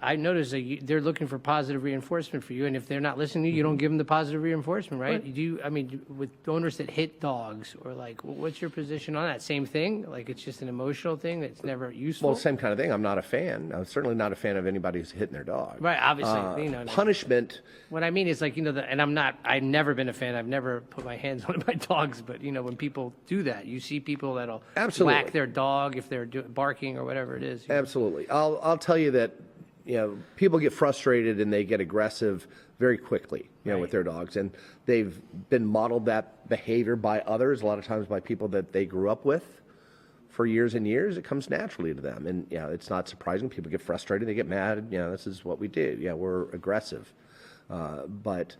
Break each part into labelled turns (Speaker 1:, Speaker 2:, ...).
Speaker 1: I notice that they're looking for positive reinforcement for you, and if they're not listening to you, you don't give them the positive reinforcement, right? You do. I mean, with owners that hit dogs, or like, what's your position on that? Same thing? Like, it's just an emotional thing that's never useful?
Speaker 2: Well, same kind of thing. I'm not a fan. I'm certainly not a fan of anybody who's hitting their dog.
Speaker 1: Right, obviously.
Speaker 2: Punishment.
Speaker 1: What I mean is, like, and I've never been a fan. I've never put my hands on my dogs, but, when people do that, you see people that'll whack their dog if they're barking or whatever it is.
Speaker 2: Absolutely. I'll tell you that, people get frustrated and they get aggressive very quickly, with their dogs. And they've been modeled that behavior by others, a lot of times by people that they grew up with for years and years. It comes naturally to them. And, it's not surprising. People get frustrated. They get mad. This is what we do. We're aggressive. But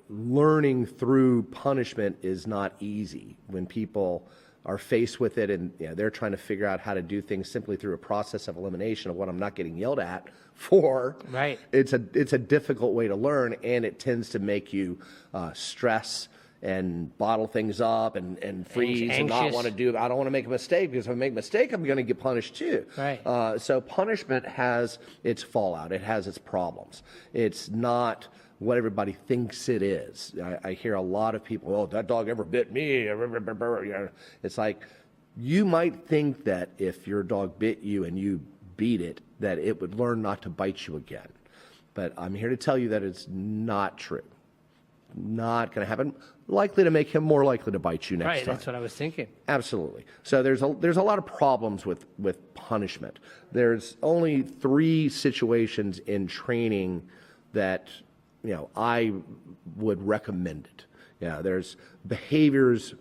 Speaker 2: learning through punishment is not easy when people are faced with it, and they're trying to figure out how to do things simply through a process of elimination of what I'm not getting yelled at for.
Speaker 1: Right.
Speaker 2: It's a difficult way to learn, and it tends to make you stress and bottle things up and freeze and not want to do. I don't want to make a mistake, because if I make a mistake, I'm going to get punished too.
Speaker 1: Right.
Speaker 2: So punishment has its fallout. It has its problems. It's not what everybody thinks it is. I hear a lot of people, oh, that dog ever bit me. It's like, you might think that if your dog bit you and you beat it, that it would learn not to bite you again. But I'm here to tell you that it's not true. Not going to happen. Likely to make him more likely to bite you next time.
Speaker 1: Right, that's what I was thinking.
Speaker 2: Absolutely. So there's a lot of problems with punishment. There's only 3 situations in training that I would recommend it. There's behaviors.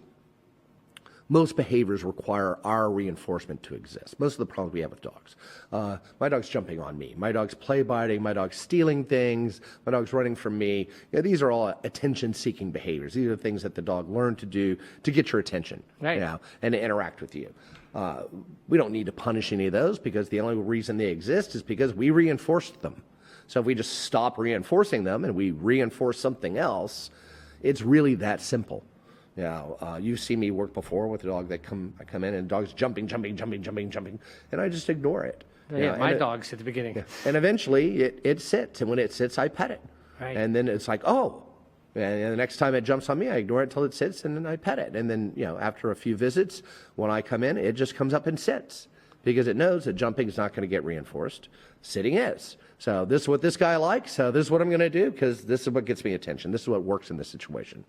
Speaker 2: Most behaviors require our reinforcement to exist. Most of the problems we have with dogs. My dog's jumping on me. My dog's play biting. My dog's stealing things. My dog's running from me. These are all attention-seeking behaviors. These are the things that the dog learned to do to get your attention,
Speaker 1: right.
Speaker 2: And to interact with you. We don't need to punish any of those, because the only reason they exist is because we reinforced them. So if we just stop reinforcing them and we reinforce something else, it's really that simple. You've seen me work before with a dog that I come in and the dog's jumping, and I just ignore it.
Speaker 1: Yeah, my dogs at the beginning.
Speaker 2: Yeah. And eventually it sits, and when it sits, I pet it.
Speaker 1: Right.
Speaker 2: And then it's like, oh. And the next time it jumps on me, I ignore it till it sits, and then I pet it. And then, after a few visits, when I come in, it just comes up and sits, because it knows that jumping is not going to get reinforced. Sitting is. So this is what this guy likes, so this is what I'm going to do, because this is what gets me attention. This is what works in this situation.